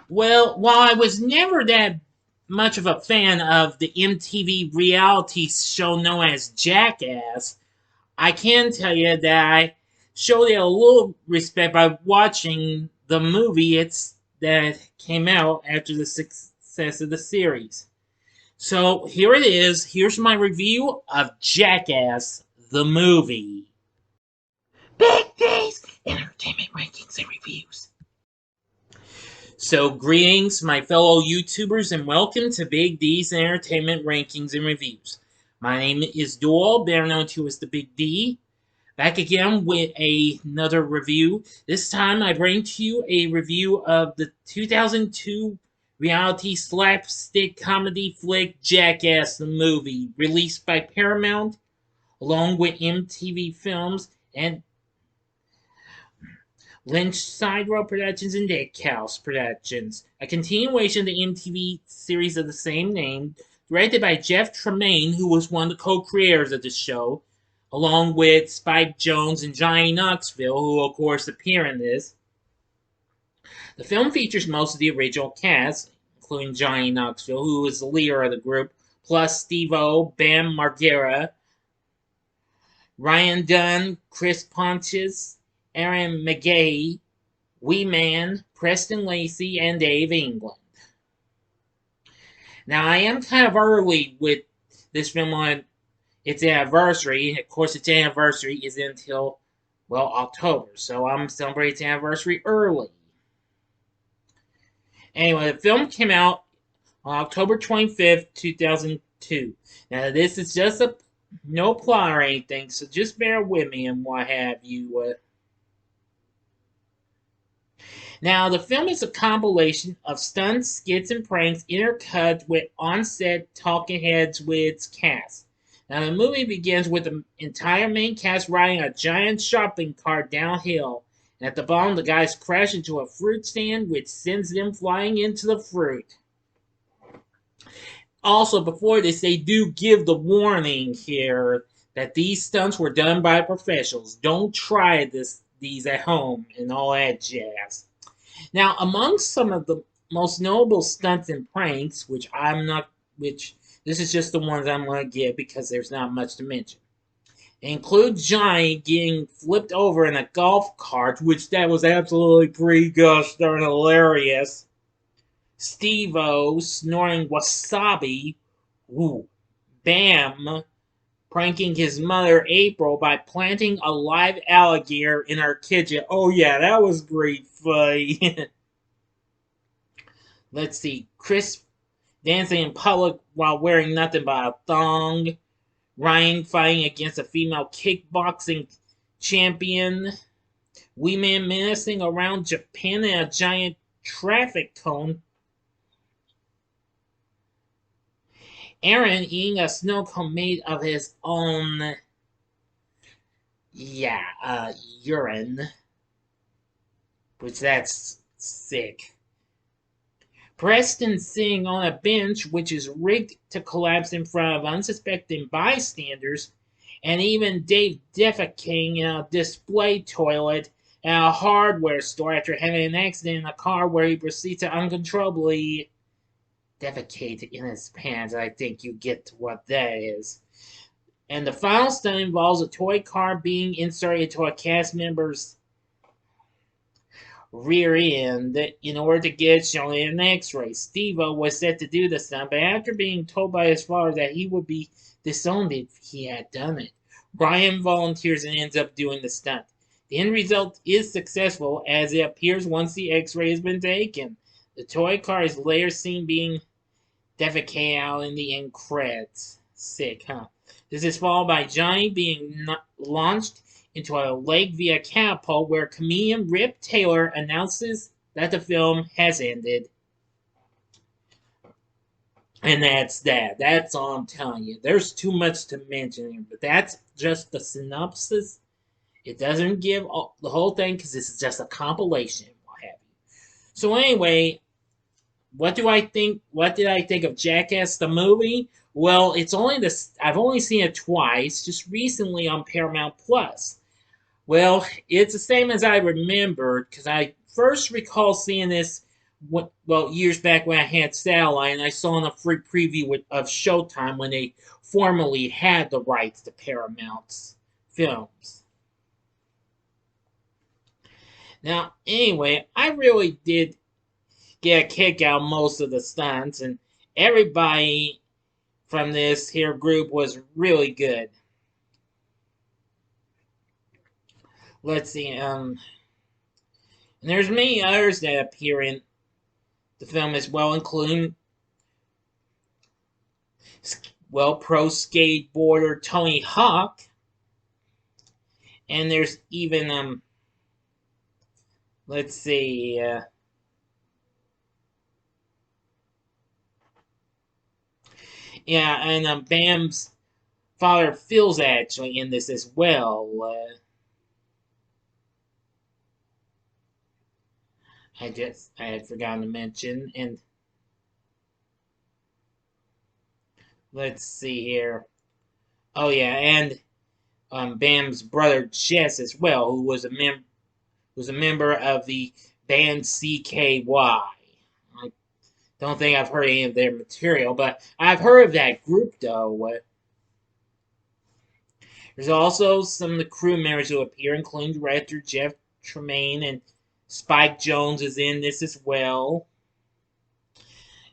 Well, while I was never that much of a fan of the MTV reality show known as Jackass, I can tell you that I showed it a little respect by watching the movie that came out after the success of the series. So here it is. Here's my review of Jackass, the movie. Big D's Entertainment Rankings and Reviews. So, greetings, my fellow YouTubers, and welcome to Big D's Entertainment Rankings and Reviews. My name is Doyle, better known to as the Big D. Back again with another review. This time I bring to you a review of the 2002 reality slapstick comedy flick Jackass the Movie, released by Paramount, along with MTV Films and Lynch Sidewell Productions and Deckhouse Productions, a continuation of the MTV series of the same name, directed by Jeff Tremaine, who was one of the co-creators of the show, along with Spike Jonze and Johnny Knoxville, who of course appear in this. The film features most of the original cast, including Johnny Knoxville, who is the leader of the group, plus Steve-O, Bam Margera, Ryan Dunn, Chris Pontius, Ehren McGhehey, Wee Man, Preston Lacy, and Dave England. Now, I am kind of early with this film on its anniversary. Of course, its anniversary is until, well, October, so I'm celebrating its anniversary early. Anyway, the film came out on October 25th, 2002. Now, this is just no plot or anything, so just bear with me and what have you. Now, the film is a compilation of stunts, skits, and pranks intercut with on-set talking heads with its cast. Now, the movie begins with the entire main cast riding a giant shopping cart downhill, and at the bottom, the guys crash into a fruit stand, which sends them flying into the fruit. Also, before this, they do give the warning here that these stunts were done by professionals. Don't try these at home and all that jazz. Now, among some of the most notable stunts and pranks, which this is just the ones I'm going to give because there's not much to mention. They include Johnny getting flipped over in a golf cart, which that was absolutely pretty gosh darn hilarious. Steve-O snorting wasabi. Ooh. Bam pranking his mother April by planting a live alligator in her kitchen. Oh yeah, that was great funny. Let's see. Chris dancing in public while wearing nothing but a thong. Ryan fighting against a female kickboxing champion. Women menacing around Japan in a giant traffic cone. Ehren eating a snow cone made of his own, urine. Which that's sick. Preston sitting on a bench which is rigged to collapse in front of unsuspecting bystanders, and even Dave defecating in a display toilet at a hardware store after having an accident in a car where he proceeds to uncontrollably defecate in his pants. I think you get what that is. And the final stunt involves a toy car being inserted into a cast member's rear end in order to get shown in an x-ray. Steve-O was set to do the stunt, but after being told by his father that he would be disowned if he had done it, Brian volunteers and ends up doing the stunt. The end result is successful, as it appears once the x-ray has been taken. The toy car is later seen being defecated out in the end credits. Sick, huh? This is followed by Johnny being launched into a lake via catapult, where comedian Rip Taylor announces that the film has ended. And that's that. That's all I'm telling you. There's too much to mention here, but that's just the synopsis. It doesn't give the whole thing because this is just a compilation, what have you. So anyway, what do I think? What did I think of Jackass the movie? Well, I've only seen it twice, just recently on Paramount Plus. Well, it's the same as I remembered, because I first recall seeing this well, years back when I had satellite, and I saw in a free preview of Showtime when they formerly had the rights to Paramount's films. Now, anyway, I really did get a kick out of most of the stunts, and everybody from this here group was really good. Let's see, and there's many others that appear in the film as well, including, well, pro skateboarder Tony Hawk, and there's even, let's see, yeah, and Bam's father Phil's actually in this as well. I had forgotten to mention, and let's see here. Oh yeah, and Bam's brother Jess as well, who was a member of the band CKY. I don't think I've heard any of their material, but I've heard of that group though. There's also some of the crew members who appear, including director Jeff Tremaine, and Spike Jonze is in this as well.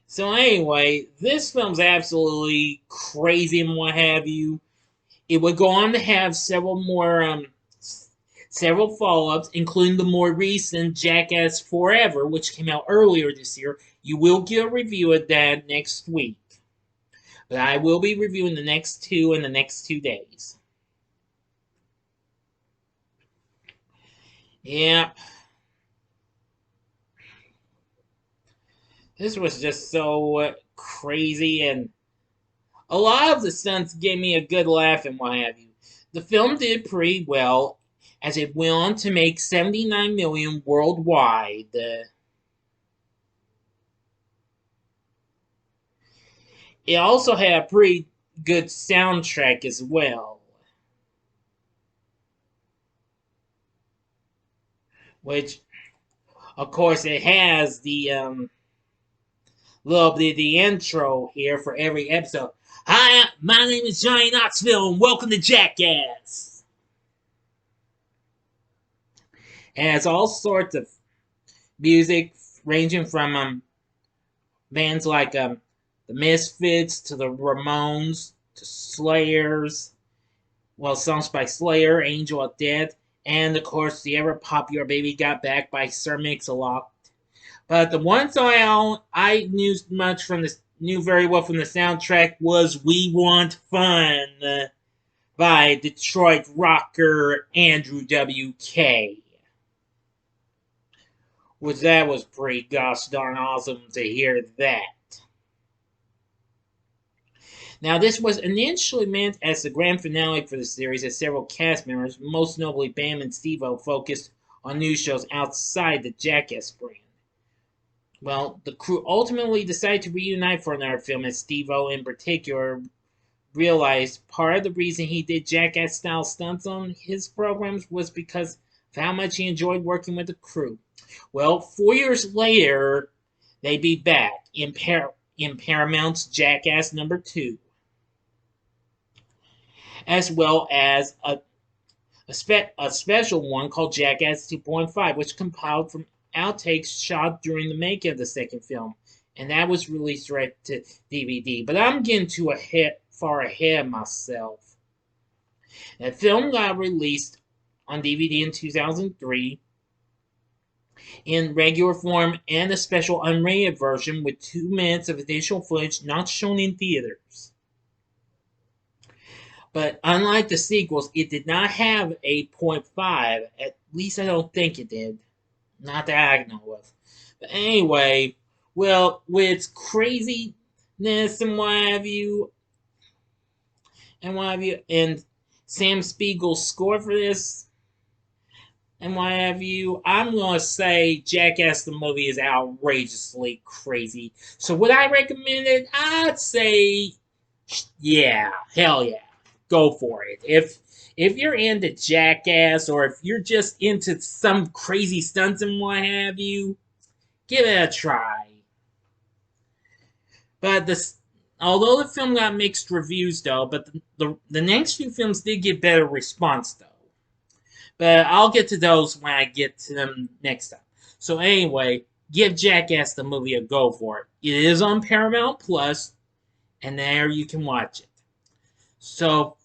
So anyway, this film's absolutely crazy and what have you. It would go on to have several follow-ups, including the more recent Jackass Forever, which came out earlier this year. You will get a review of that next week. But I will be reviewing the next two in the next 2 days. Yeah. This was just so crazy, and a lot of the stunts gave me a good laugh and what have you. The film did pretty well, as it went on to make $79 million worldwide. It also had a pretty good soundtrack as well, which, of course, it has the the intro here for every episode. Hi, my name is Johnny Knoxville, and welcome to Jackass. And it's all sorts of music, ranging from bands like the Misfits to the Ramones to Slayers. Well, songs by Slayer, Angel of Death, and of course the ever popular Baby Got Back by Sir Mix-a-Lot. But the one song I knew very well from the soundtrack was "We Want Fun" by Detroit rocker Andrew WK. Which that was pretty gosh darn awesome to hear that. Now, this was initially meant as the grand finale for the series, as several cast members, most notably Bam and Steve-O, focused on news shows outside the Jackass brand. Well, the crew ultimately decided to reunite for another film, as Steve-O in particular realized part of the reason he did Jackass-style stunts on his programs was because of how much he enjoyed working with the crew. Well, 4 years later, they'd be back in Paramount's Jackass #2, as well as a special one called Jackass 2.5, which compiled from outtakes shot during the making of the second film, and that was released right to DVD. But I'm getting far ahead of myself. The film got released on DVD in 2003 in regular form and a special unrated version with 2 minutes of additional footage not shown in theaters. But unlike the sequels, it did not have a 0.5. At least I don't think it did. Not that I know of. But anyway, well, with its craziness and what have you, and Sam Spiegel's score for this, and what have you, I'm going to say Jackass the movie is outrageously crazy. So would I recommend it? I'd say, yeah, hell yeah. Go for it. If you're into Jackass, or if you're just into some crazy stunts and what have you, give it a try. But although the film got mixed reviews, though, but the next few films did get better response, though. But I'll get to those when I get to them next time. So anyway, give Jackass the movie a go for it. It is on Paramount Plus, and there you can watch it. So,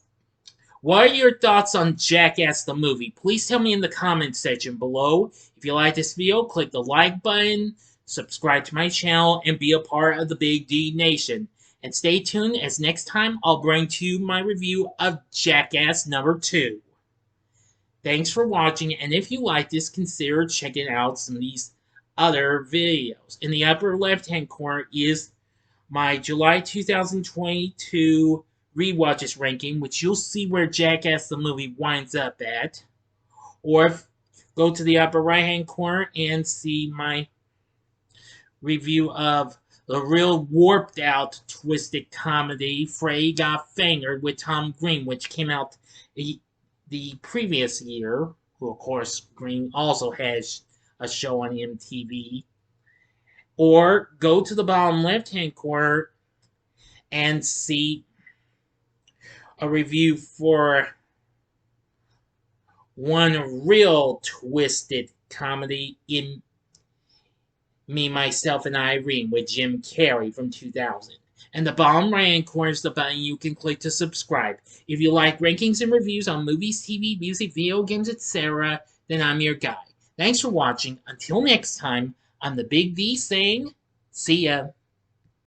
what are your thoughts on Jackass the movie? Please tell me in the comments section below. If you like this video, click the like button, subscribe to my channel, and be a part of the Big D Nation. And stay tuned, as next time I'll bring to you my review of Jackass number 2. Thanks for watching, and if you like this, consider checking out some of these other videos. In the upper left-hand corner is my July 2022 rewatches ranking, which you'll see where Jackass the movie winds up at. Or go to the upper right-hand corner and see my review of the real warped out, twisted comedy Freddy Got Fingered with Tom Green, which came out the previous year. Who, of course, Green also has a show on MTV. Or go to the bottom left-hand corner and see a review for one real twisted comedy in Me, Myself, and Irene with Jim Carrey from 2000. And the bottom right-hand corner is the button you can click to subscribe. If you like rankings and reviews on movies, TV, music, video games, etc., then I'm your guy. Thanks for watching. Until next time, I'm the Big D saying, see ya.